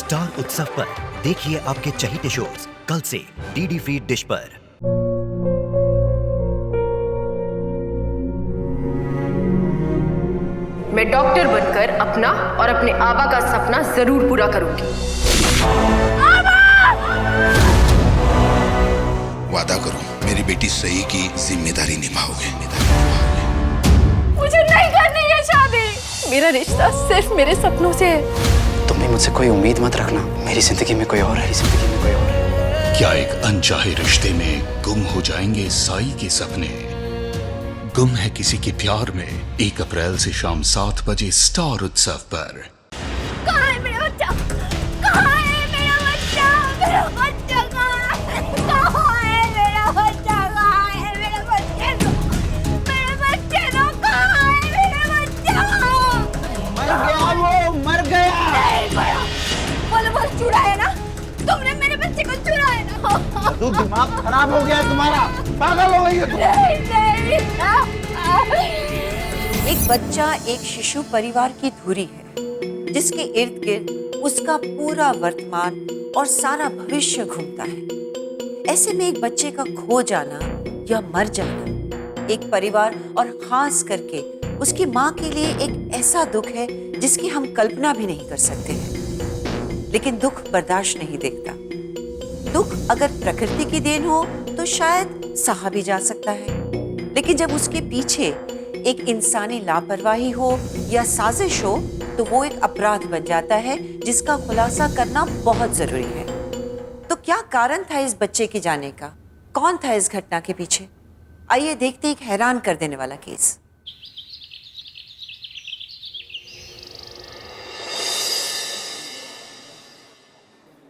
Star उत्सव पर देखिए आपके चहीते शोज कल से डीडी फ्री डिश पर। मैं डॉक्टर बनकर अपना और अपने आबा का सपना जरूर पूरा करूंगी। वादा करो मेरी बेटी सही की जिम्मेदारी निभाओगे। मुझे नहीं करनी है शादी। मेरा रिश्ता सिर्फ मेरे सपनों से है। तुम भी मुझसे कोई उम्मीद मत रखना। मेरी जिंदगी में कोई और है, जिंदगी में कोई और है। क्या एक अनचाहे रिश्ते में गुम हो जाएंगे साई के सपने? गुम है किसी के प्यार में 1 अप्रैल से शाम 7 बजे स्टार उत्सव पर। कहाँ है मेरा बच्चा? कहाँ है मेरा बच्चा? मेरा बच्चा कहाँ है? कहाँ है मेरा बच्चा? कहाँ है मेरे बच्चे को? मेरे बच्चे को कहाँ है मेरा बच्चा? मर गया वो, मर गया। नहीं मरा। बोलो चुराया ना? तुमने मेरे बच्चे को चुराया ना? तो दिमाग खराब हो गया तुम्हारा, पागल हो गई है तुम। एक बच्चा एक शिशु परिवार की धुरी है जिसके इर्द गिर्द उसका पूरा वर्तमान और सारा भविष्य घूमता है। ऐसे में एक बच्चे का खो जाना या मर जाना एक परिवार और खास करके उसकी माँ के लिए एक ऐसा दुख है जिसकी हम कल्पना भी नहीं कर सकते हैं। लेकिन दुख बर्दाश्त नहीं देखता। दुख अगर प्रकृति की देन हो तो शायद सहा भी जा सकता है, लेकिन जब उसके पीछे एक इंसानी लापरवाही हो या साजिश हो तो वो एक अपराध बन जाता है जिसका खुलासा करना बहुत जरूरी है। तो क्या कारण था इस बच्चे के जाने का? कौन था इस घटना के पीछे? आइए देखते हैं एक हैरान कर देने वाला केस।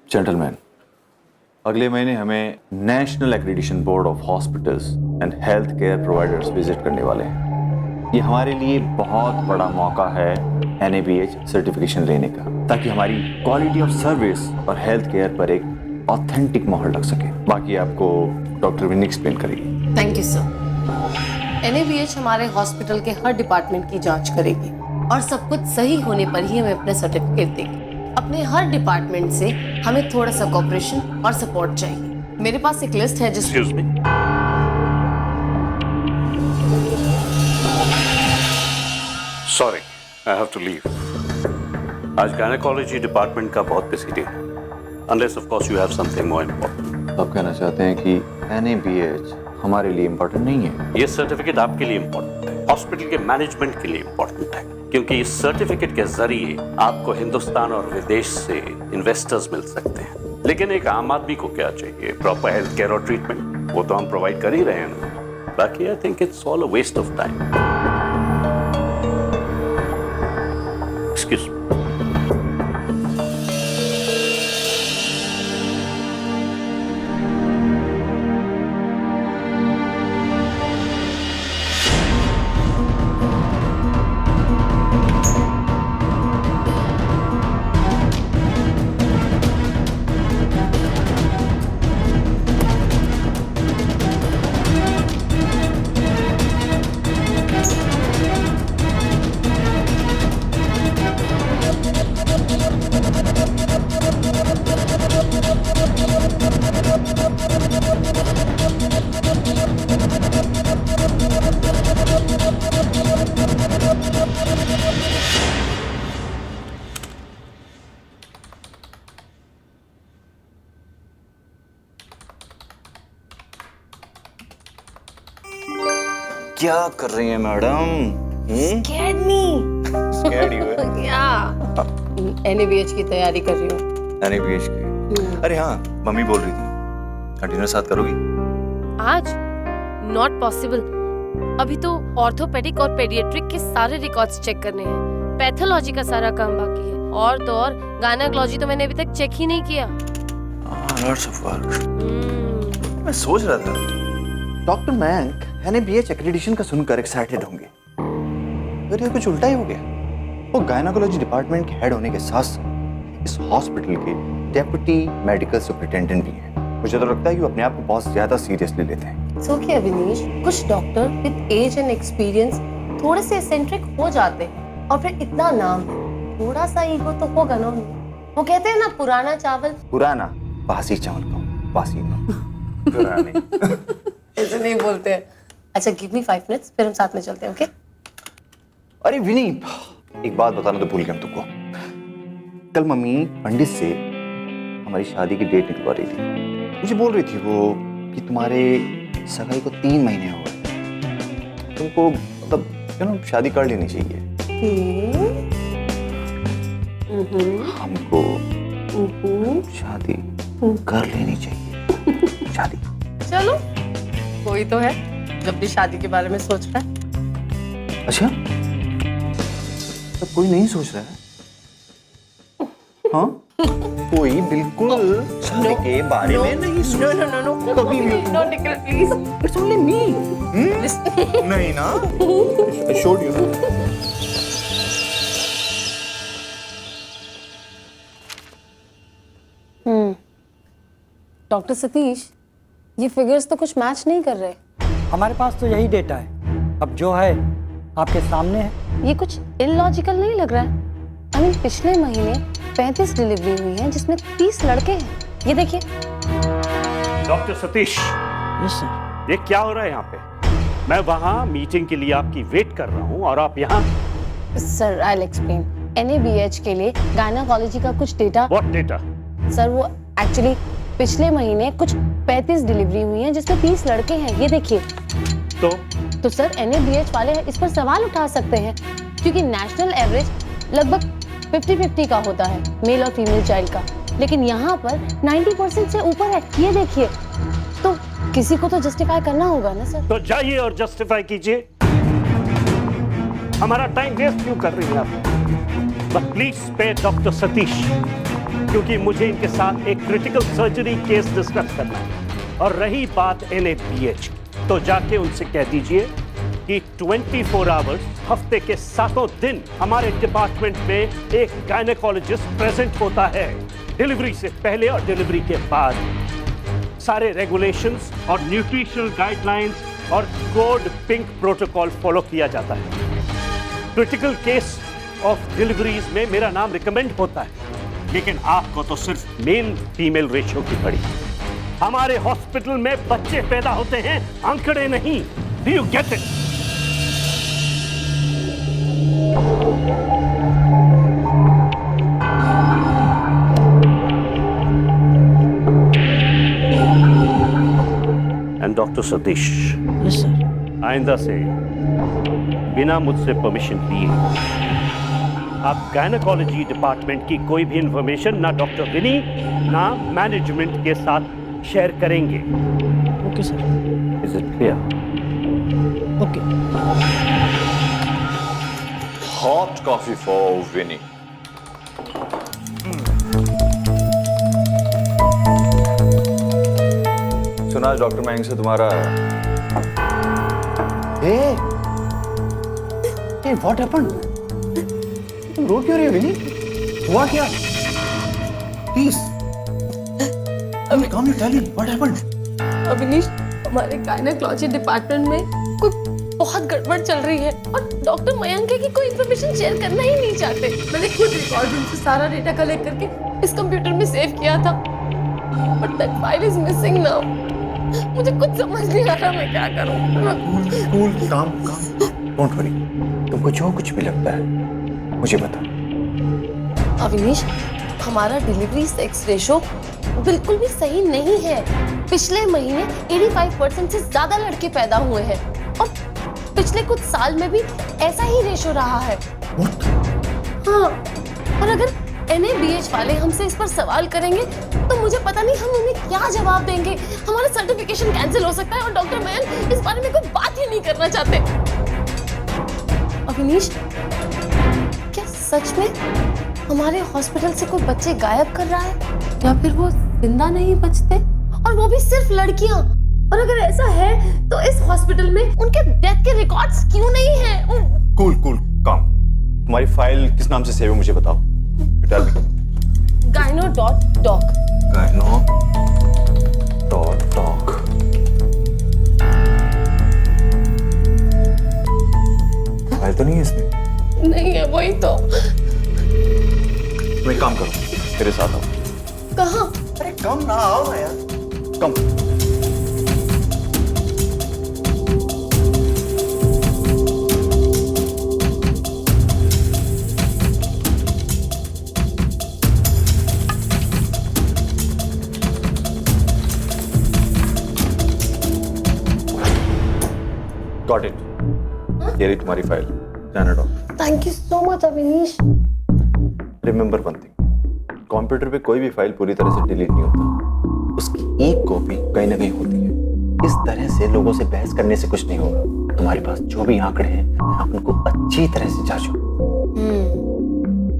जेंटलमैन, अगले महीने हमें national accreditation board of hospitals and health care providers visit करने वाले हैं। ये हमारे लिए बहुत बड़ा मौका है NABH सर्टिफिकेशन लेने का, ताकि हमारी क्वालिटी ऑफ सर्विस और हेल्थ केयर पर एक ऑथेंटिक मोहर लग सके। बाकी आपको डॉक्टर विनी एक्सप्लेन करेगी। Thank you sir. NABH हमारे हॉस्पिटल के हर डिपार्टमेंट की जांच करेगी और सब कुछ सही होने पर ही हमें अपना सर्टिफिकेट देगी। अपने हर डिपार्टमेंट से हमें थोड़ा सा कोऑपरेशन और सपोर्ट चाहिए। मेरे पास एक लिस्ट है जिसमें sorry, I have to leave. आज गायनेकोलॉजी डिपार्टमेंट का बहुत बिजी डे है, unless of course you have something more important. आप कहना चाहते हैं कि NABH हमारे लिए इम्पोर्टेंट नहीं है? ये सर्टिफिकेट आपके लिए इम्पोर्टेंट है, हॉस्पिटल के मैनेजमेंट के लिए इम्पोर्टेंट है, क्योंकि इस सर्टिफिकेट के जरिए आपको हिंदुस्तान और विदेश से इन्वेस्टर्स मिल सकते हैं। लेकिन एक आम आदमी को क्या चाहिए? प्रॉपर हेल्थ केयर और ट्रीटमेंट, वो तो हम प्रोवाइड कर ही रहे हैं। बाकी I think it's all a waste of time. Excuse me. क्या कर रही है madam? Scared me. Scared you है? NABH की तैयारी कर रही हूँ। NABH की? अरे हाँ, मम्मी बोल रही थी डिनर साथ करोगी? आज नॉट पॉसिबल। अभी तो ऑर्थोपेडिक और पेडियाट्रिक के सारे रिकॉर्ड्स चेक करने हैं। पैथोलॉजी का सारा काम बाकी है, और तो और गायनेकोलॉजी तो मैंने अभी तक चेक ही नहीं किया। Lots of work. मैं सोच रहा था डॉक्टर मैंक NABH एक्रेडिटेशन का सुनकर एक्साइटेड होंगे, पर ये कुछ उल्टा ही हो गया। वो गायनेकोलॉजी डिपार्टमेंट के हेड होने के साथ साथ इस हॉस्पिटल के डेप्यूटी मेडिकल सुपरिटेंडेंट भी हैं। मुझे तो लगता है कि वो अपने आप को बहुत ज्यादा सीरियसली लेते हैं। सो क्या विनीश, कुछ doctor with age and experience थोड़े से एसेंट्रिक हो जाते हैं, और फिर इतना नाम है, थोड़ा सा ईगो तो होगा ना। वो कहते हैं ना पुराना चावल। पुराना बासी चावल खाओ, बासी ना पुराने। ऐसे नहीं बोलते हैं। अच्छा गिव मी 5 मिनट्स, फिर हम साथ में चलते हैं, ओके? अरे विनी, एक बात बताना तो भूल गया तुमको। कल मम्मी पंडित से हमारी शादी की डेट निकलवा रही थी। मुझे बोल रही थी वो कि तुम्हारे सगाई को 3 महीने हो गए, तुमको मतलब शादी कर लेनी चाहिए। हमको शादी कर लेनी चाहिए। शादी। चलो कोई तो है जब भी शादी के बारे में सोच रहा है। अच्छा, तो कोई नहीं सोच रहा है? हाँ, कोई बिल्कुल शादी के बारे में नहीं सोच रहा। नो नो नो कभी भी नो निकल प्लीज। It's only me. नहीं ना? I showed you. Doctor Satish, ये फिगर्स तो कुछ मैच नहीं कर रहे। हमारे पास तो यही डेटा है, अब जो है आपके सामने है। ये कुछ इलॉजिकल नहीं लग रहा है। I mean, पिछले महीने 35 डिलीवरी हुई है जिसमें 30 लड़के हैं। ये देखिए। Doctor Satish, yes sir. ये क्या हो रहा है यहाँ पे? मैं वहाँ मीटिंग के लिए आपकी वेट कर रहा हूँ और आप यहाँ। Sir I will explain. NABH के लिए गायनेकोलॉजी का कुछ डेटा। What data? सर वो एक्चुअली पिछले महीने कुछ 35 डिलीवरी हुई हैं जिसमें 30 लड़के हैं। ये देखिए। तो सर NABH वाले इस पर सवाल उठा सकते हैं क्योंकि नेशनल एवरेज लगभग 50-50 का होता है मेल और फीमेल चाइल्ड का, लेकिन यहाँ पर 90% से ऊपर है। ये देखिए, तो किसी को तो जस्टिफाई करना होगा ना सर। तो जाइए और जस्टिफाई कीजिए। हमारा टाइम वेस्ट क्यों कर रही हैं आप? But please spare doctor Satish, क्योंकि मुझे इनके साथ एक क्रिटिकल सर्जरी केस डिस्कस करना है। और रही बात NABH, तो जाके उनसे कह दीजिए कि 24 आवर्स हफ्ते के 7 दिन हमारे डिपार्टमेंट में एक गायनेकोलॉजिस्ट प्रेजेंट होता है, डिलीवरी से पहले और डिलीवरी के बाद। सारे रेगुलेशंस और न्यूट्रिशनल गाइडलाइंस और कोड पिंक प्रोटोकॉल फॉलो किया जाता है। क्रिटिकल केस ऑफ डिलीवरीज में मेरा नाम रिकमेंड होता है, लेकिन आपको तो सिर्फ मेल फीमेल रेशियो की पड़ी। हमारे हॉस्पिटल में बच्चे पैदा होते हैं, आंकड़े नहीं। Do you get it? And doctor Satish, yes sir. आइंदा से बिना मुझसे परमिशन लिए आप गायनेकोलॉजी डिपार्टमेंट की कोई भी इंफॉर्मेशन ना डॉक्टर विनी ना मैनेजमेंट के साथ शेयर करेंगे। Okay sir. Is it clear? Okay. Hot coffee for Vinny. सुना डॉक्टर मैंग से तुम्हारा। What happened? तुम रो क्यों रही हो विनी? हुआ क्या? Please come you tell me what happened? Avinish, हमारे गायनेकोलॉजी डिपार्टमेंट में कोई बहुत गड़बड़ चल रही है और डॉक्टर मयंक की कोई इंफॉर्मेशन शेयर करना ही नहीं चाहते। मैंने खुद रिकॉर्ड रूम से सारा डेटा कलेक्ट करके इस कंप्यूटर में सेव किया था, but that file is missing now. मुझे कुछ समझ नहीं आ रहा मैं क्या करूं। कूल काम डोंट वरी। तुमको जो कुछ भी लगता है मुझे बता। अविनीश, हमारा डिलीवरी सेक्स रेशो बिल्कुल भी सही नहीं है। पिछले महीने 85% से ज्यादा लड़के पैदा हुए हैं और पिछले कुछ साल में भी ऐसा ही रेशो रहा है। हाँ, और अगर NABH वाले हमसे इस पर सवाल करेंगे तो मुझे पता नहीं हम उन्हें क्या जवाब देंगे। हमारा सर्टिफिकेशन कैंसिल हो सकता है और डॉक्टर मयंक इस बारे में कोई बात ही नहीं करना चाहते। अविनीश, क्या सच में हमारे हॉस्पिटल से कोई बच्चे गायब कर रहा है या फिर वो जिंदा नहीं बचते, और वो भी सिर्फ लड़कियां? और अगर ऐसा है तो इस हॉस्पिटल में उनके डेथ के रिकॉर्ड्स क्यों नहीं हैं? कूल काम। तुम्हारी फाइल किस नाम से सेव है मुझे बताओ। gyno.doc। gyno.doc। फाइल तो नहीं है इसमें? नहीं है, वही तो। तुम एक काम करो, मेरे साथ आओ। कहाँ? अरे कम ना, आओ ना यार। कम। Got it. ये रही तुम्हारी फाइल। जाना doctor. Thank you so much Avinish. Remember one thing, computer पे कोई भी फाइल पूरी तरह से डिलीट नहीं होता, उसकी एक कॉपी कहीं ना कहीं होती है। इस तरह से लोगों से बहस करने से कुछ नहीं होगा। तुम्हारे पास जो भी आंकड़े हैं उनको अच्छी तरह से जांचो।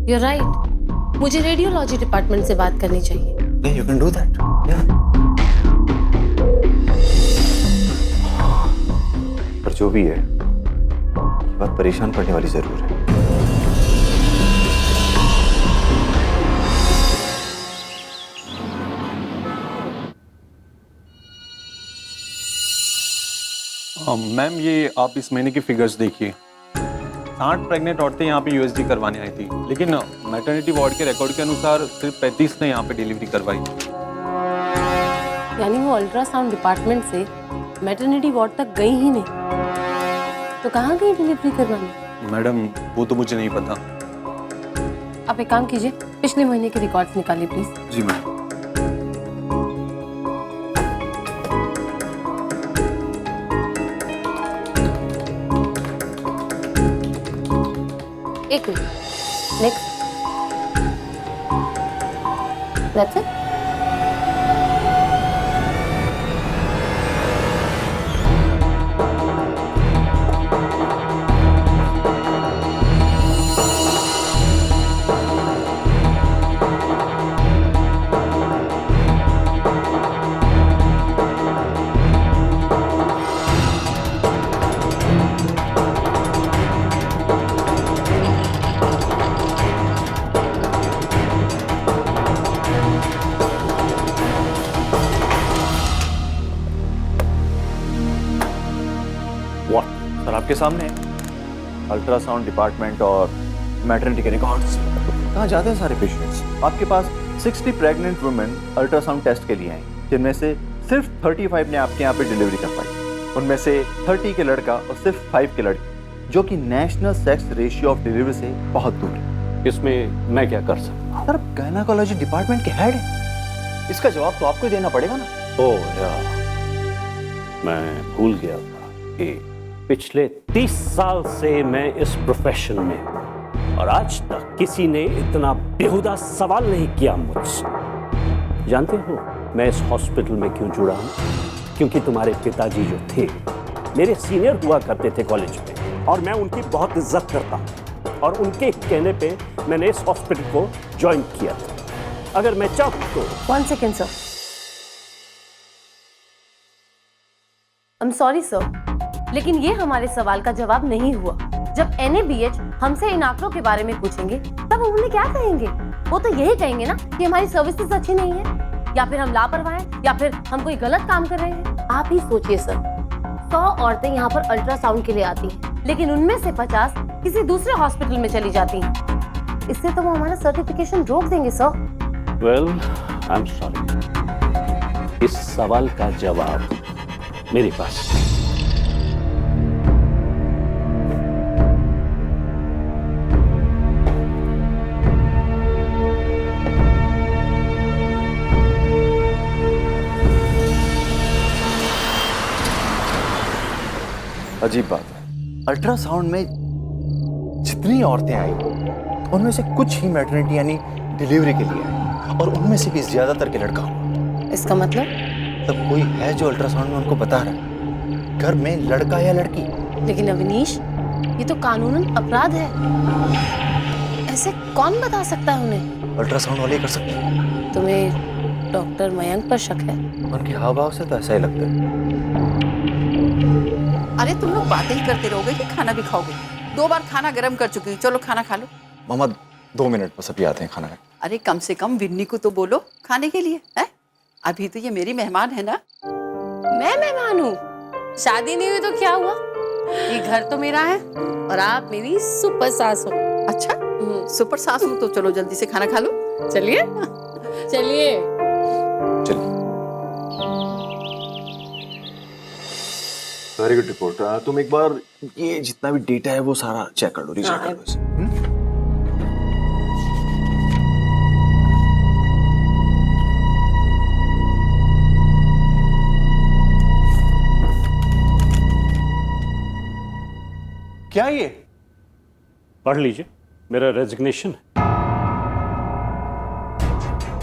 You're right. मुझे रेडियोलॉजी डिपार्टमेंट से बात करनी चाहिए। Yeah, you can do that. Yeah. पर जो भी है, ये बात परेशान करने वाली जरूर है। मैम, ये आप इस महीने की फिगर्स देखिए। 60 प्रेग्नेंट औरतें यहाँ पे यूएसजी करवाने आई थी, लेकिन मैटरनिटी वार्ड के रिकॉर्ड के अनुसार सिर्फ 35 ने यहाँ पे डिलीवरी करवाई। यानी वो अल्ट्रासाउंड डिपार्टमेंट से मैटरनिटी वार्ड तक गई ही नहीं, तो कहाँ गई डिलीवरी करवाने? मैडम, वो तो मुझे नहीं पता। आप एक काम कीजिए, पिछले महीने के रिकॉर्ड्स निकालिए प्लीज। जी मैम। एक मिनट, नेक्स्ट, दैट्स इट। सर आपके सामने अल्ट्रासाउंड डिपार्टमेंट और मैटरनिटी के रिकॉर्ड्स। कहाँ जाते हैं सारे पेशेंट्स? आपके पास 60 प्रेग्नेंट वुमेन अल्ट्रासाउंड टेस्ट के लिए आई, जिनमें से सिर्फ 35 ने आपके यहाँ पे डिलीवरी कर पाई। उनमें से 30 के लड़का और सिर्फ 5 के लड़की, जो कि national sex ratio of delivery से बहुत दूर है। इसमें मैं क्या कर सकता? सर, गायनाकोलॉजी डिपार्टमेंट के हेड है, इसका जवाब तो आपको ही देना पड़ेगा ना। ओह यार, मैं भूल गया था कि पिछले 30 साल से मैं इस प्रोफेशन में हूं और आज तक किसी ने इतना बेहुदा सवाल नहीं किया मुझसे। जानते हो मैं इस हॉस्पिटल में क्यों जुड़ा हूं? क्योंकि तुम्हारे पिताजी जो थे मेरे सीनियर हुआ करते थे कॉलेज में, और मैं उनकी बहुत इज्जत करता हूं, और उनके कहने पे मैंने इस हॉस्पिटल को ज्वाइन किया था। अगर मैं चाहूं तो। 1 second sir. I am sorry sir, लेकिन ये हमारे सवाल का जवाब नहीं हुआ। जब NABH हमसे इन आंकड़ों के बारे में पूछेंगे तब हम उन्हें क्या कहेंगे? वो तो यही कहेंगे ना कि हमारी सर्विसेज अच्छी नहीं है, या फिर हम लापरवाह हैं, या फिर हम कोई गलत काम कर रहे हैं। आप ही सोचिए सर, 100 औरतें यहाँ पर अल्ट्रासाउंड के लिए आती हैं, लेकिन उनमें से 50 किसी दूसरे हॉस्पिटल में चली जाती हैं। इससे तो वो हमारा सर्टिफिकेशन रोक देंगे sir. Well, I am sorry, इस सवाल का जवाब मेरे पास नहीं। अजीब बात है, अल्ट्रासाउंड में जितनी औरतें आई उनमें से कुछ ही मैटरनिटी यानी डिलीवरी के लिए आई, और उनमें से भी ज्यादातर के लड़का हुआ। इसका मतलब? तब कोई है जो अल्ट्रासाउंड में उनको बता रहा है घर में लड़का या लड़की। लेकिन अविनीश, ये तो कानूनन अपराध है, ऐसे कौन बता सकता है उन्हें? अल्ट्रासाउंड वाले कर सकते हैं। तुम्हें डॉक्टर मयंक पर शक है? उनके हाव भाव से तो ऐसा ही लगता है। अरे तुम लोग बातें ही करते रहोगे कि खाना भी खाओगे? 2 बार खाना गर्म कर चुकी हूँ, चलो खाना खा लो। मामा 2 मिनट बस, अभी आते हैं खाना। अरे कम से कम विन्नी को तो बोलो खाने के लिए है। अभी तो ये मेरी मेहमान है ना। मैं मेहमान हूँ? शादी नहीं हुई तो क्या हुआ? ये घर तो मेरा है और आप मेरी सुपर सास हो। अच्छा, सुपर सास हूँ तो चलो जल्दी से खाना खा लो। चलिए चलिए। Very good report. तुम एक बार ये जितना भी डेटा है वो सारा चेक कर लो, रीचेक कर लो इसे। क्या ये? पढ़ लीजिए, मेरा रेजिग्नेशन है।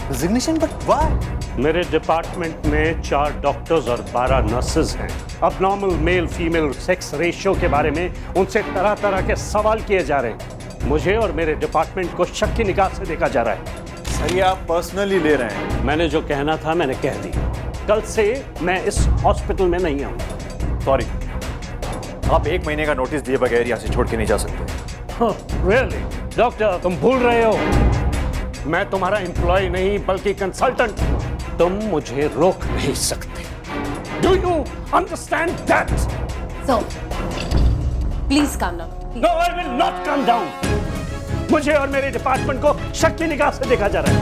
रेजिग्नेशन? But why? मेरे डिपार्टमेंट में 4 डॉक्टर्स और 12 नर्सेज हैं। अब normal male female sex ratio के बारे में उनसे तरह तरह के सवाल किए जा रहे हैं। मुझे और मेरे डिपार्टमेंट को शक की निगाह से देखा जा रहा है। सर ये आप पर्सनली ले रहे हैं? मैंने जो कहना था मैंने कह दिया। कल से मैं इस हॉस्पिटल में नहीं आऊंगा। सॉरी, आप 1 महीने का नोटिस दिए बगैर यहाँ से छोड़ के नहीं जा सकते। रियली डॉक्टर, तुम भूल रहे हो मैं तुम्हारा एम्प्लॉय नहीं बल्कि कंसल्टेंट हूं। तुम मुझे रोक नहीं सकते। Do you understand that? So please calm down. No, I will not calm down. मुझे और मेरे डिपार्टमेंट को शक की निगाह से देखा जा रहा है।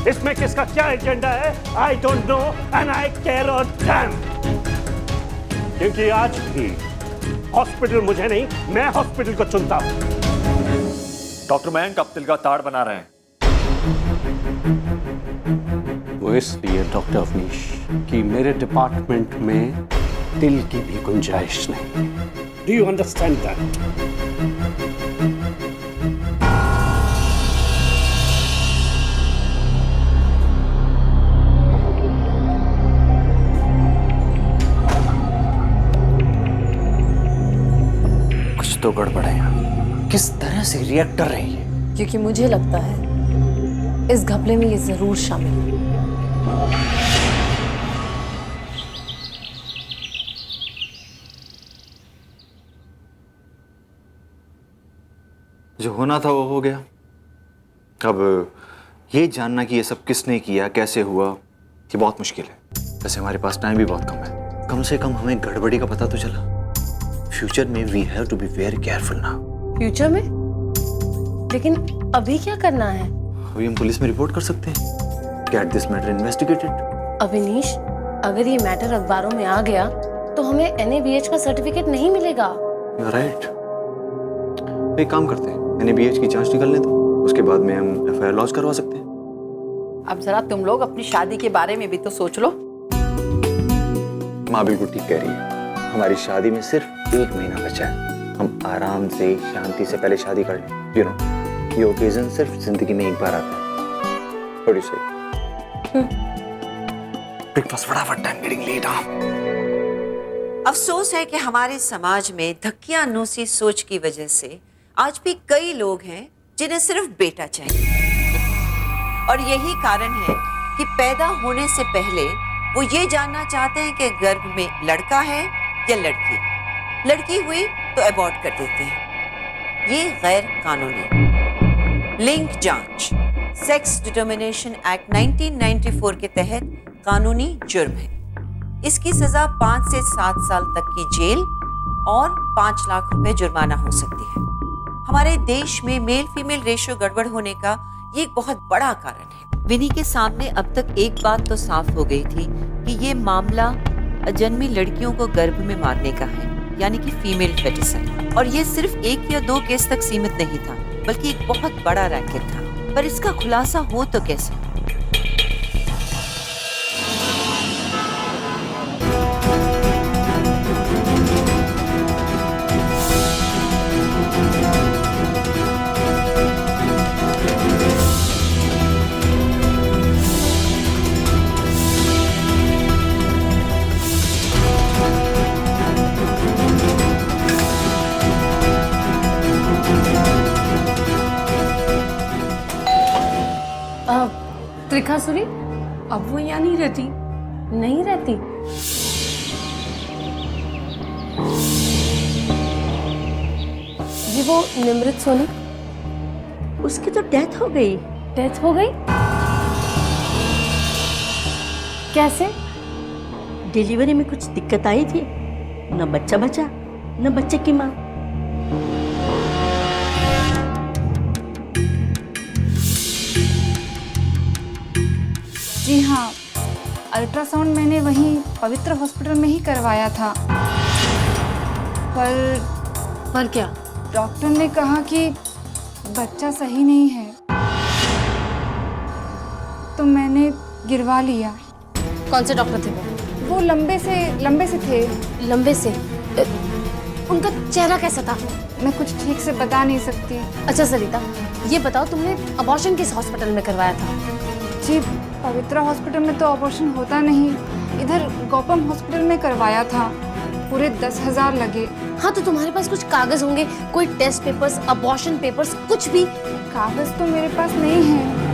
इसमें किसका क्या एजेंडा है I don't know and I care और डैम। क्योंकि आज भी हॉस्पिटल मुझे नहीं, मैं हॉस्पिटल को चुनता हूं। डॉक्टर मयंक आप तिल का ताड़ बना रहे हैं। वो इसलिए डॉक्टर अवनीश कि मेरे डिपार्टमेंट में तिल की भी गुंजाइश नहीं। Do you understand that? कुछ तो गड़बड़ है। किस तरह से रिएक्ट कर रही है? क्योंकि मुझे लगता है इस घपले में ये जरूर शामिल है। जो होना था वो हो गया। अब ये जानना कि ये सब किसने किया, कैसे हुआ, ये बहुत मुश्किल है। वैसे हमारे पास टाइम भी बहुत कम है। कम से कम हमें गड़बड़ी का पता तो चला। फ्यूचर में we have to be very careful now. Future में? लेकिन अभी क्या करना है? अभी हम पुलिस में रिपोर्ट कर सकते हैं। Get this matter investigated. Avinish, अगर ये मैटर अखबारों में आ गया तो हमें NABH का सर्टिफिकेट नहीं मिलेगा। You are right. एक काम करते हैं, NABH की जांच निकलने दो, उसके बाद में हम FIR लॉन्च करवा सकते हैं। अब जरा तुम लोग अपनी शादी के बारे में भी तो सोच लो। माँ बिल्कुल ठीक कह रही है। हमारी शादी में सिर्फ 1 महीना बचा है। हम आराम से शांति से पहले शादी कर लें। यू नो, ये ओकेजन सिर्फ जिंदगी में एक बार आता है। व्हाट डू यू से? ब्रेकफास्ट फटाफट, टाइम गेटिंग लेट। अफसोस है कि हमारे समाज में धक्कियानुसी सोच की वजह से आज भी कई लोग हैं जिन्हें सिर्फ बेटा चाहिए। और यही कारण है कि पैदा होने से पहले वो ये जानना चाहते हैं कि गर्भ में लड़का है या लड़की। लड़की हुई तो अबॉर्ट कर देते हैं। ये गैर कानूनी लिंग जांच सेक्स डिटर्मिनेशन एक्ट 1994 के तहत कानूनी जुर्म है। इसकी सजा 5 से 7 साल तक की जेल और 5 लाख रुपए जुर्माना हो सकती है। हमारे देश में मेल फीमेल रेशियो गड़बड़ होने का ये एक बहुत बड़ा कारण है। विनी के सामने अब तक एक बात तो साफ हो गई थी कि ये मामला अजन्मी लड़कियों को गर्भ में मारने का है, यानी कि फीमेल फेटिसाइड। और ये सिर्फ 1 या 2 केस तक सीमित नहीं था, बल्कि एक बहुत बड़ा रैकेट था। पर इसका खुलासा हो तो कैसे? त्रिखासुरी, अब वो यहाँ नहीं रहती। नहीं रहती? जी वो निमृत सोनी, उसकी तो डेथ हो गई। डेथ हो गई? कैसे? डिलीवरी में कुछ दिक्कत आई थी, न बच्चा बचा न बच्चे की माँ। जी हाँ, अल्ट्रासाउंड मैंने वहीं पवित्र हॉस्पिटल में ही करवाया था, पर क्या? डॉक्टर ने कहा कि बच्चा सही नहीं है, तो मैंने गिरवा लिया। कौन से डॉक्टर थे वो लंबे से थे। लंबे से? उनका चेहरा कैसा था? मैं कुछ ठीक से बता नहीं सकती। अच्छा सरिता, ये बताओ तुमने अबॉर्शन किस हॉस्पिटल में करवाया था? जी, पवित्रा हॉस्पिटल में तो अबॉर्शन होता नहीं, इधर गौतम हॉस्पिटल में करवाया था। पूरे 10,000 लगे। हाँ, तो तुम्हारे पास कुछ कागज होंगे, कोई टेस्ट पेपर्स, अबॉर्शन पेपर्स, कुछ भी? कागज तो मेरे पास नहीं है।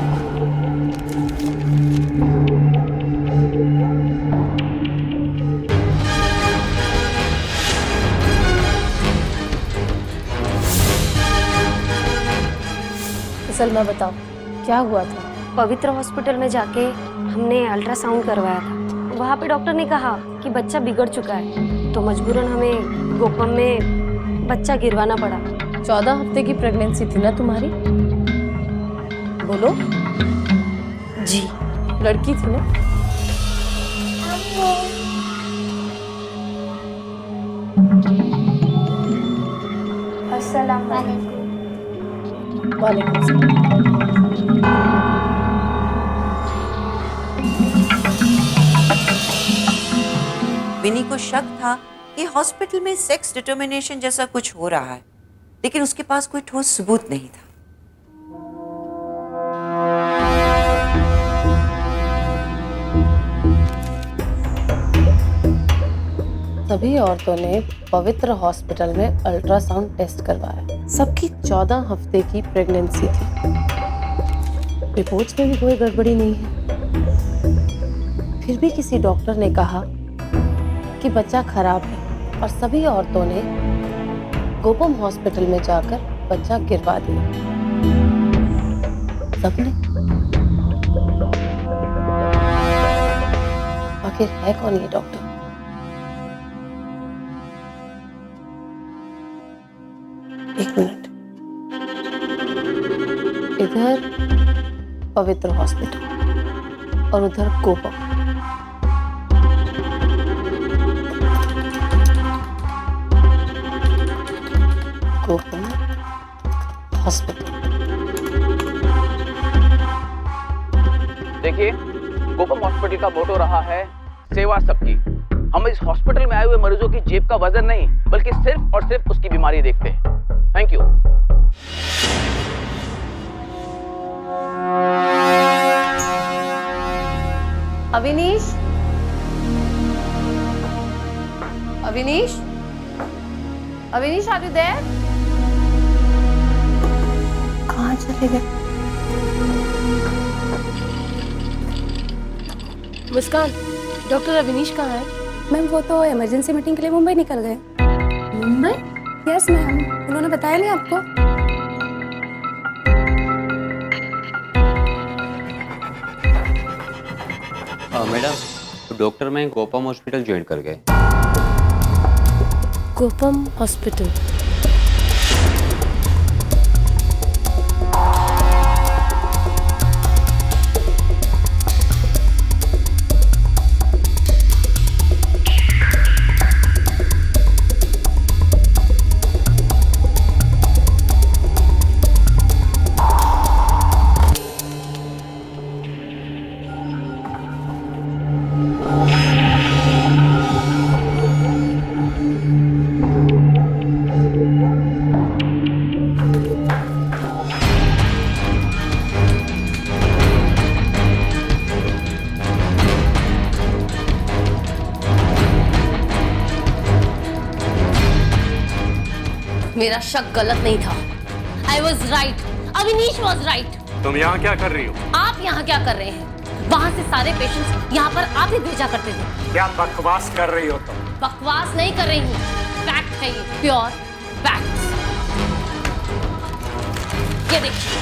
सलमा बताओ, क्या हुआ था? पवित्र हॉस्पिटल में जाके हमने अल्ट्रासाउंड करवाया था। वहाँ पे डॉक्टर ने कहा कि बच्चा बिगड़ चुका है, तो मजबूरन हमें गोपम में बच्चा गिरवाना पड़ा। 14 हफ्ते की प्रेगनेंसी थी ना तुम्हारी? बोलो। जी। लड़की थी ना? अस्सलाम वालेकुम। वालेकुम सलाम। विनी को शक था कि हॉस्पिटल में सेक्स डिटर्मिनेशन जैसा कुछ हो रहा है, लेकिन उसके पास कोई ठोस सबूत नहीं था। सभी औरतों ने पवित्र हॉस्पिटल में अल्ट्रासाउंड टेस्ट करवाया। सबकी 14 हफ्ते की प्रेगनेंसी थी। रिपोर्ट्स में भी कोई गड़बड़ी नहीं है। फिर भी किसी डॉक्टर ने कहा कि बच्चा खराब है और सभी औरतों ने गोपम हॉस्पिटल में जाकर बच्चा गिरवा दिया। सबने। आखिर है कौन ये डॉक्टर? एक मिनट। इधर पवित्र हॉस्पिटल और उधर गोपम। गोपम हॉस्पिटल। देखिए, गोपम हॉस्पिटल का मोटो रहा है सेवा सबकी। हम इस हॉस्पिटल में आए हुए मरीजों की जेब का वजन नहीं, बल्कि सिर्फ और सिर्फ उसकी बीमारी देखते हैं। Thank you. Avinish, Avinish, Avinish, are you there? कहाँ चले गए? मुस्कान, डॉक्टर अविनीश कहाँ है? मैम वो तो इमरजेंसी मीटिंग के लिए मुंबई निकल गए। मुंबई? यस मैम, उन्होंने बताया नहीं आपको? मैडम, डॉक्टर मैं गोपम हॉस्पिटल ज्वाइन कर गए। गोपम हॉस्पिटल? मेरा शक गलत नहीं था। I was right. Avinish was right. तुम यहाँ क्या कर रही हो? आप यहाँ क्या कर रहे हैं? वहाँ से सारे पेशेंट्स यहाँ पर आप ही भेजा करते थे। क्या बकवास कर रही हो तुम? बकवास नहीं कर रही हूँ, फैक्ट है ये, प्योर फैक्ट। ये देखिए।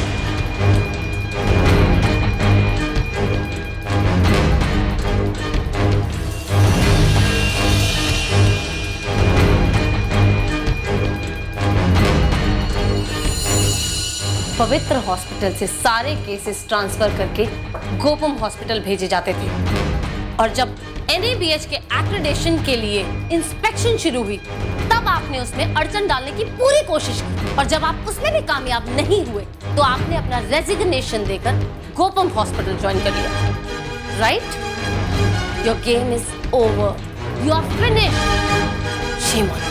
पवित्र हॉस्पिटल से सारे केसेस ट्रांसफर करके गोपम हॉस्पिटल भेजे जाते थे। और जब NABH के एक्रेडिटेशन के लिए इंस्पेक्शन शुरू हुई तब आपने उसमें अड़चन डालने की पूरी कोशिश की, और जब आप उसमें भी कामयाब नहीं हुए तो आपने अपना रेजिग्नेशन देकर गोपम हॉस्पिटल ज्वाइन कर लिया। Right? Your game is over, you are finished. Shame on you.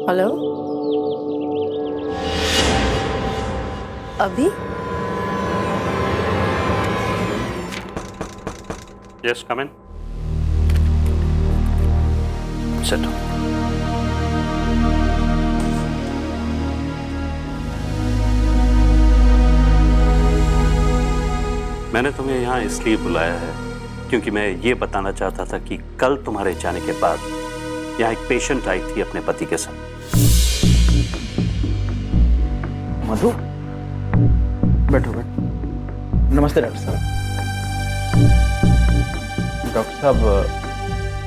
Hello, अभी? Yes, come in. Sit down. मैंने तुम्हें यहाँ इसलिए बुलाया है क्योंकि मैं ये बताना चाहता था कि कल तुम्हारे जाने के बाद यहाँ एक पेशेंट आई थी अपने पति के साथ। मधु, बैठो बैठो। नमस्ते डॉक्टर साहब। डॉक्टर साहब,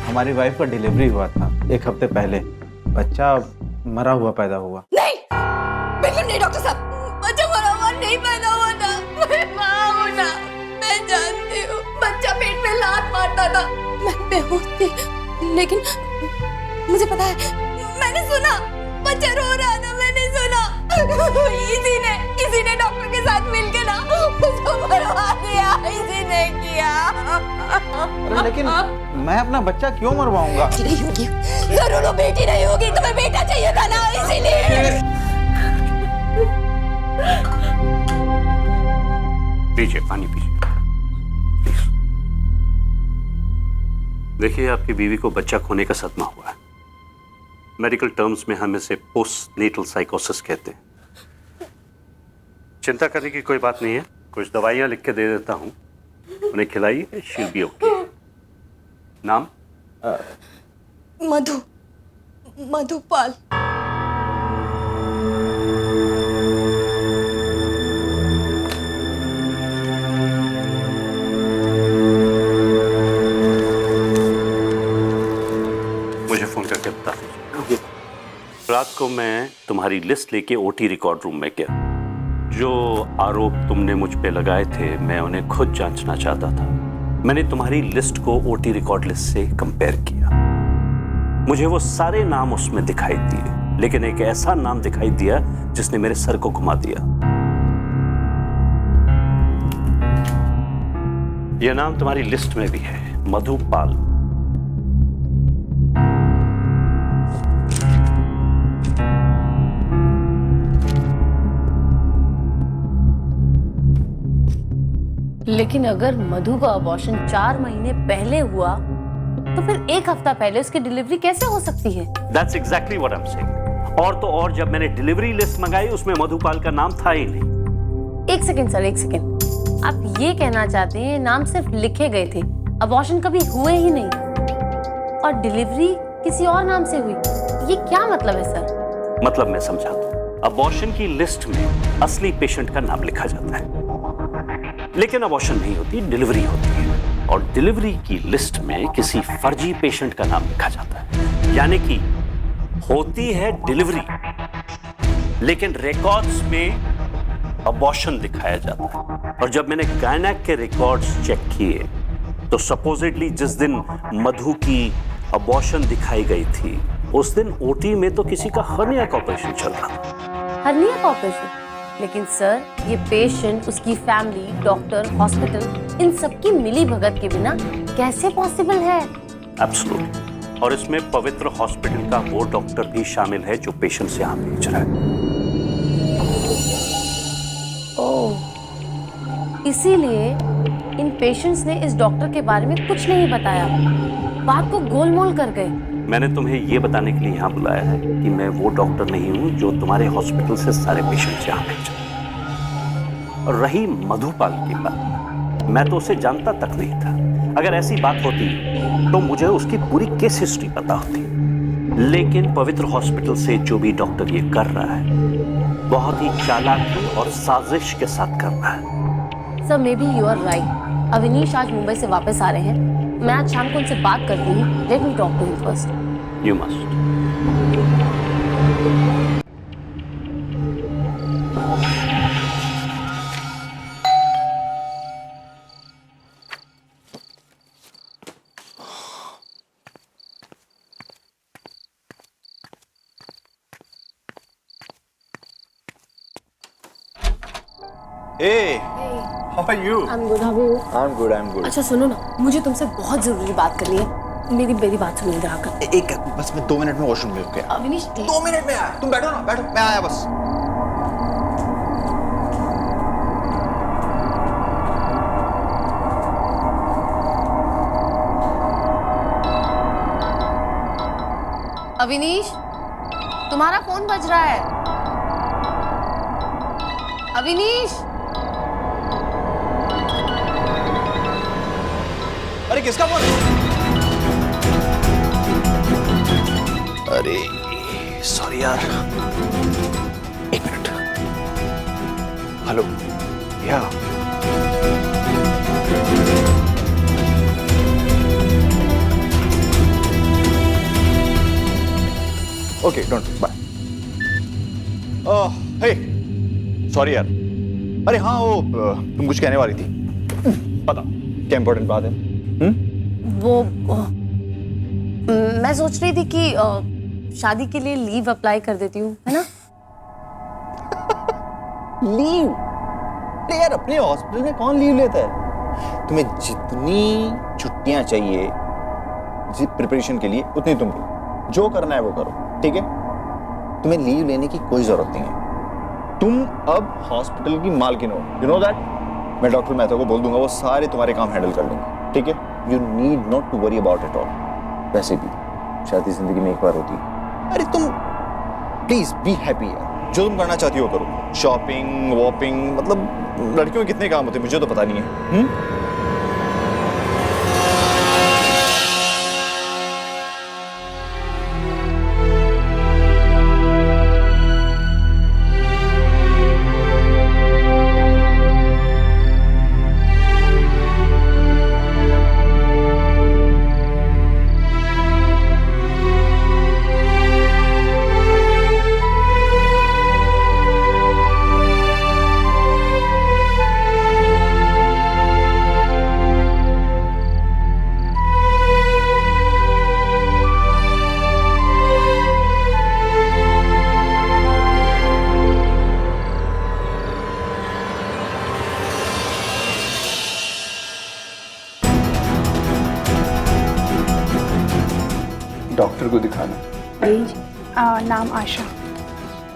हमारी वाइफ का डिलीवरी हुआ था 1 हफ्ते पहले। बच्चा मरा हुआ पैदा हुआ। नहीं, बिल्कुल नहीं डॉक्टर साहब, बच्चा मरा हुआ नहीं पैदा हुआ था। मैं माँ हूँ ना, मैं जानती हूँ। बच्चा पेट में लात मारता था, मैं बेहोश थी, लेकिन मुझे पता है, मैंने सुना बच्चा रो रहा था, मैंने सुना। इसी ने डॉक्टर के साथ मिलकर ना उसको मरवा दिया, इसी ने किया। अरे लेकिन मैं अपना बच्चा क्यों मरवाऊंगा? नहीं होगी, जरूर वो बेटी नहीं होगी, तुम्हें बेटा चाहिए था ना, इसीलिए। पीछे पानी पीछे प्लीज। देखिए, आपकी बीवी को बच्चा खोने का सदमा हुआ है। मेडिकल टर्म्स में हम इसे पोस्टनेटल साइकोसिस कहते हैं। चिंता करने की कोई बात नहीं है, कुछ दवाइयां लिख के दे देता हूं, उन्हें खिलाइए, शी विल बी ओके। नाम? मधुपाल। मुझे फोन करके बता दीजिए। रात को मैं तुम्हारी लिस्ट लेके ओटी रिकॉर्ड रूम में गया। जो आरोप तुमने मुझ पे लगाए थे, मैं उन्हें खुद जांचना चाहता था। मैंने तुम्हारी लिस्ट को ओटी रिकॉर्ड लिस्ट से कंपेयर किया। मुझे वो सारे नाम उसमें दिखाई दिए, लेकिन एक ऐसा नाम दिखाई दिया जिसने मेरे सर को घुमा दिया। यह नाम तुम्हारी लिस्ट में भी है, मधुपाल। लेकिन अगर मधु का अबॉर्शन 4 महीने पहले हुआ तो फिर 1 हफ्ता पहले उसकी डिलीवरी कैसे हो सकती है? That's exactly what I'm saying. और तो और जब मैंने डिलीवरी लिस्ट मंगाई उसमें मधुपाल का नाम था ही नहीं। 1 सेकेंड सर, 1 सेकेंड। आप ये कहना चाहते हैं नाम सिर्फ लिखे गए थे, अबॉर्शन कभी हुए ही नहीं और डिलीवरी किसी और नाम से हुई? ये क्या मतलब है सर? मतलब मैं समझाता हूँ। अबॉर्शन की लिस्ट में असली पेशेंट का नाम लिखा जाता है, लेकिन अबॉर्शन नहीं होती, डिलीवरी होती है। और डिलीवरी की लिस्ट में किसी फर्जी पेशेंट का नाम लिखा जाता है, यानी कि होती है डिलीवरी लेकिन रिकॉर्ड्स में अबॉर्शन दिखाया जाता है। और जब मैंने गायनेक के रिकॉर्ड्स चेक किए तो सपोजिटली जिस दिन मधु की अबॉर्शन दिखाई गई थी उस दिन ओटी में तो किसी का हर्निया का ऑपरेशन चल रहा था। हर्निया का ऑपरेशन? लेकिन सर ये पेशेंट, उसकी फैमिली, डॉक्टर, हॉस्पिटल, इन सबकी मिली भगत के बिना कैसे पॉसिबल है? एब्सोल्युटली। और इसमें पवित्र हॉस्पिटल का वो डॉक्टर भी शामिल है जो पेशेंट से यहाँ भेज रहा है। ओह, इसीलिए इन पेशेंट्स ने इस डॉक्टर के बारे में कुछ नहीं बताया, बात को गोलमोल कर गए। मैंने तुम्हें ये बताने के लिए यहाँ बुलाया है कि मैं वो डॉक्टर नहीं हूँ जो तुम्हारे हॉस्पिटल से सारे पेशेंट्स यहाँ भेजा। और रही मधुपाल की बात, मैं तो उसे जानता तक नहीं था। अगर ऐसी बात होती तो मुझे उसकी पूरी केस हिस्ट्री पता होती। लेकिन पवित्र हॉस्पिटल से जो भी डॉक्टर ये कर रहा है बहुत ही चालाकी और साजिश के साथ कर रहा है। Sir maybe you are right. Avinish आज मुंबई से वापस आ रहे हैं, मैं आज शाम को उनसे बात करती हूँ। Let me talk to him first. You must. Hey, how are you? I'm good, how are you? I'm good, I'm good. अच्छा सुनो ना, मुझे तुमसे बहुत जरूरी बात करनी है। मेरी बात सुनो इधर आकर। एक बस मैं 2 मिनट में वॉशरूम में गया। अविनीश 2 मिनट में आया। तुम बैठो ना, बैठो, मैं आया बस। अविनीश, तुम्हारा फोन बज रहा है। अविनीश, अरे किसका फोन? अरे सॉरी यार, 1 मिनट। Hello, yeah okay, don't bye. Hey sorry यार। अरे हाँ, वो तुम कुछ कहने वाली थी, पता क्या इंपॉर्टेंट बात है? वो मैं सोच रही थी कि शादी के लिए लीव अप्लाई कर देती हूँ, है ना? लीव? अरे यार, अपने हॉस्पिटल में कौन लीव लेता है? तुम्हें जितनी छुट्टियां चाहिए प्रिपरेशन के लिए उतनी तुम लो, जो करना है वो करो, ठीक है? तुम्हें लीव लेने की कोई जरूरत नहीं है। तुम अब हॉस्पिटल की मालकिन हो, यू नो दैट। मैं डॉक्टर मेहता को बोल दूंगा, वो सारे तुम्हारे काम हैंडल कर लेंगे, ठीक है? You need not to worry about it all. वैसे भी शादी जिंदगी में एक बार होती है। अरे तुम प्लीज बी हैप्पी यार, जो तुम करना चाहती हो करो। शॉपिंग वॉपिंग, मतलब लड़कियों के कितने काम होते हैं मुझे तो पता नहीं है। डॉक्टर को दिखाना। एज नाम आशा,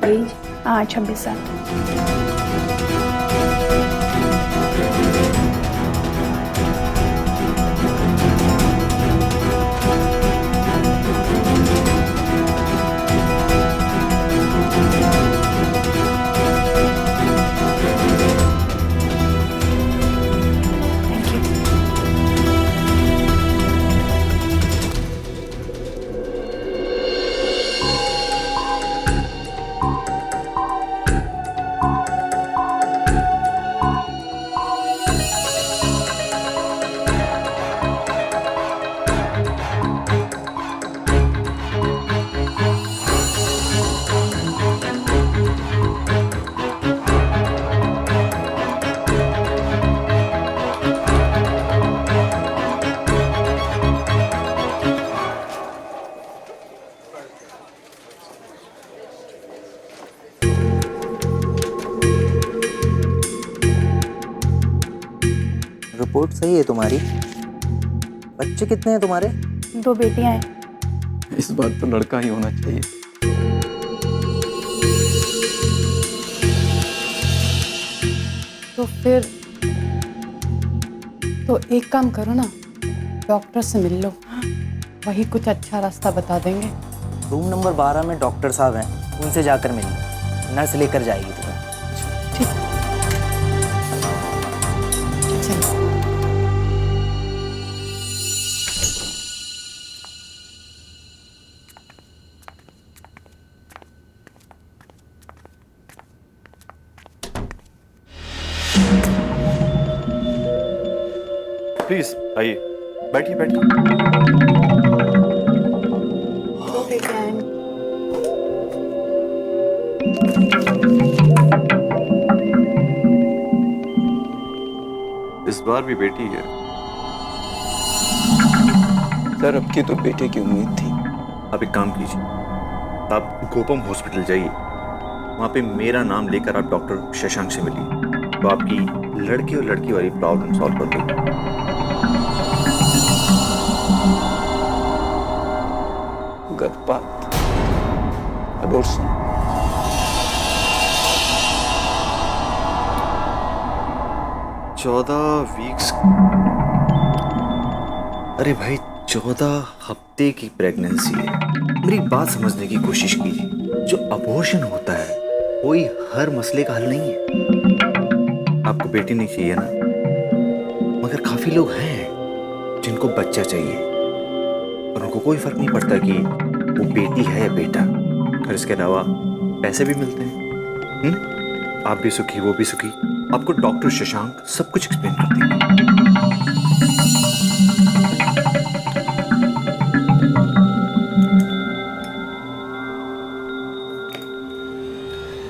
एज 26 साल। रिपोर्ट सही है तुम्हारी। बच्चे कितने हैं तुम्हारे? 2 बेटियां हैं। इस बार तो लड़का ही होना चाहिए। तो फिर तो एक काम करो ना, डॉक्टर से मिल लो, वही कुछ अच्छा रास्ता बता देंगे। रूम नंबर 12 में डॉक्टर साहब हैं, उनसे जाकर मिलना। नर्स लेकर जाएगी तुम्हें। प्लीज आइए, बैठिए बैठिए। इस बार भी बेटी है। सर अब की तो बेटे की उम्मीद थी। आप एक काम कीजिए, आप गोपम हॉस्पिटल जाइए, वहाँ पे मेरा नाम लेकर आप डॉक्टर शशांक से मिलिए, तो आपकी लड़के और लड़की वाली प्रॉब्लम सॉल्व कर देंगे। गर्भपात, अबॉर्शन। वीक्स। अरे भाई 14 हफ्ते की प्रेगनेंसी है। मेरी बात समझने की कोशिश कीजिए। जो अबॉर्शन होता है कोई हर मसले का हल नहीं है। आपको बेटी नहीं चाहिए ना, मगर काफी लोग हैं जिनको बच्चा चाहिए और उनको कोई फर्क नहीं पड़ता कि वो बेटी है या बेटा, और इसके अलावा पैसे भी मिलते हैं। आप भी सुखी, वो भी सुखी। आपको डॉक्टर शशांक सब कुछ एक्सप्लेन कर देंगे।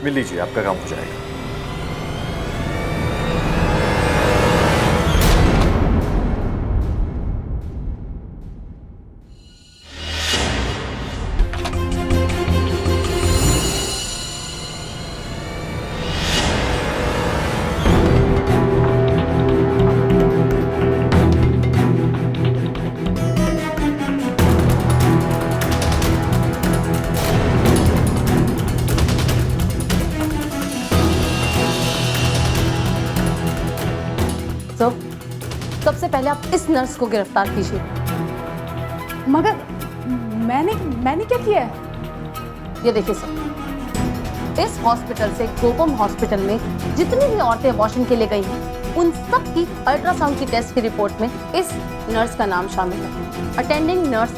मिल लीजिए, आपका काम हो जाएगा। सबसे पहले आप इस नर्स को गिरफ्तार कीजिए। मगर मैंने क्या किया है? ये देखिए सर, इस हॉस्पिटल से गोपम हॉस्पिटल में जितनी भी औरतें अबॉर्शन के लिए गई हैं, उन सब की अल्ट्रासाउंड की टेस्ट की रिपोर्ट में इस नर्स का नाम शामिल है। Attending nurse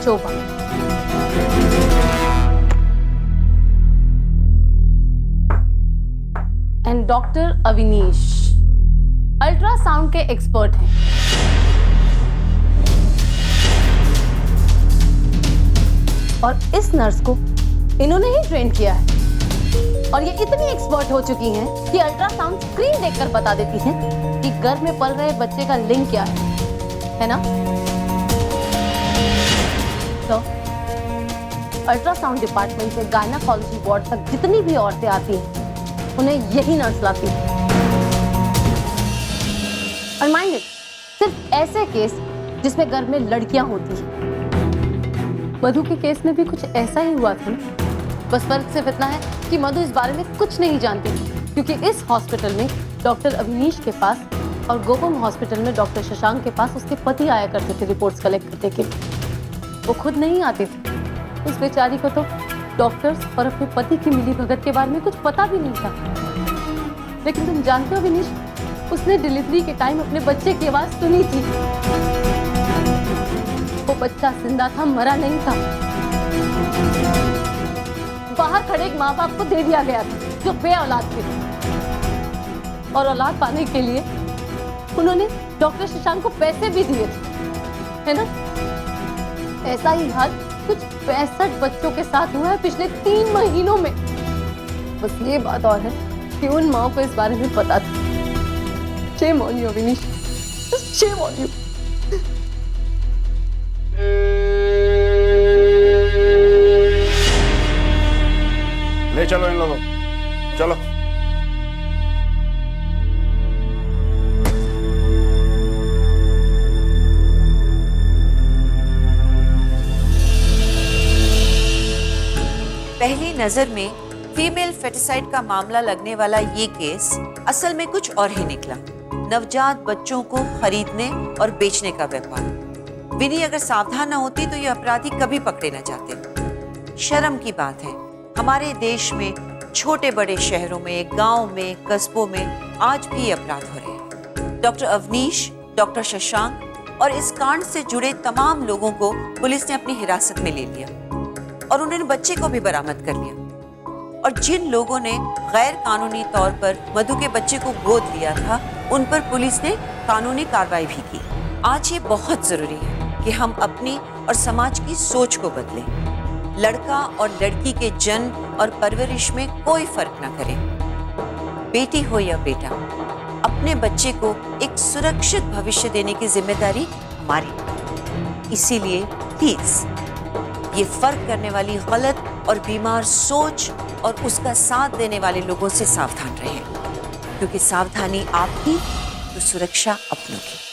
Shobha. And doctor Avinish ultrasound के एक्सपर्ट हैं। और इस नर्स को इन्होंने ही ट्रेन किया है, और ये इतनी एक्सपर्ट हो चुकी हैं कि अल्ट्रासाउंड स्क्रीन देखकर बता देती हैं कि गर्भ में पल रहे बच्चे का लिंग क्या है ना? तो अल्ट्रासाउंड डिपार्टमेंट से गायनाकोलॉजी वार्ड तक जितनी भी औरतें आती हैं, उन्हें यही नर्स लाती है। और माइंड इट, सिर्फ ऐसे केस जिसमें गर्भ में लड़कियां होती हैं। मधु के केस में भी कुछ ऐसा ही हुआ था ना? बस फर्क सिर्फ इतना है कि मधु इस बारे में कुछ नहीं जानती, क्योंकि इस हॉस्पिटल में डॉक्टर अविनीश के पास और गोपम हॉस्पिटल में डॉक्टर शशांक के पास उसके पति आया करते थे रिपोर्ट्स कलेक्ट करने के लिए। वो खुद नहीं आती थी। उस बेचारी को तो डॉक्टर्स और अपने पति की मिलीभगत के बारे में कुछ पता भी नहीं था। लेकिन तुम जानते हो अविनीश, उसने डिलीवरी के टाइम अपने बच्चे की आवाज सुनी थी। वो बच्चा जिंदा था, मरा नहीं था। बाहर खड़े एक माँ बाप को दे दिया गया था जो बे औलाद थे, और औलाद पाने के लिए उन्होंने डॉक्टर शशांक को पैसे भी दिए थे, है ना? ऐसा ही हाल कुछ 65 बच्चों के साथ हुआ है पिछले 3 महीनों में। बस ये बात और है कि उन माओ को इस बारे में पता था। Shame on you, Avinish. Just shame on you. ले चलो इन लोगों, चलो। नजर में फीमेल फेटिसाइड का मामला लगने वाला ये केस असल में कुछ और ही निकला। नवजात बच्चों को खरीदने और बेचने का व्यापार। विनी अगर सावधान न होती तो ये अपराधी कभी पकड़े न जाते। शर्म की बात है, हमारे देश में छोटे बड़े शहरों में, गांव में, कस्बों में आज भी ये अपराध हो रहे हैं। डॉक्टर अवनीश, डॉक्टर शशांक और इस कांड से जुड़े तमाम लोगों को पुलिस ने अपनी हिरासत में ले लिया और उन्होंने बच्चे को भी बरामद कर लिया। और जिन लोगों ने गैर कानूनी तौर पर मधु के बच्चे को गोद लिया था, उन पर पुलिस ने कानूनी कार्रवाई भी की। आज ये बहुत जरूरी है कि हम अपनी और समाज की सोच को बदलें। लड़का और लड़की के जन्म और परवरिश में कोई फर्क न करें। बेटी हो या बेटा, अपने बच्चे को एक सुरक्षित भविष्य देने की जिम्मेदारी हमारी। इसीलिए प्लीज ये फर्क करने वाली गलत और बीमार सोच और उसका साथ देने वाले लोगों से सावधान रहें, क्योंकि सावधानी आपकी तो सुरक्षा अपनों की।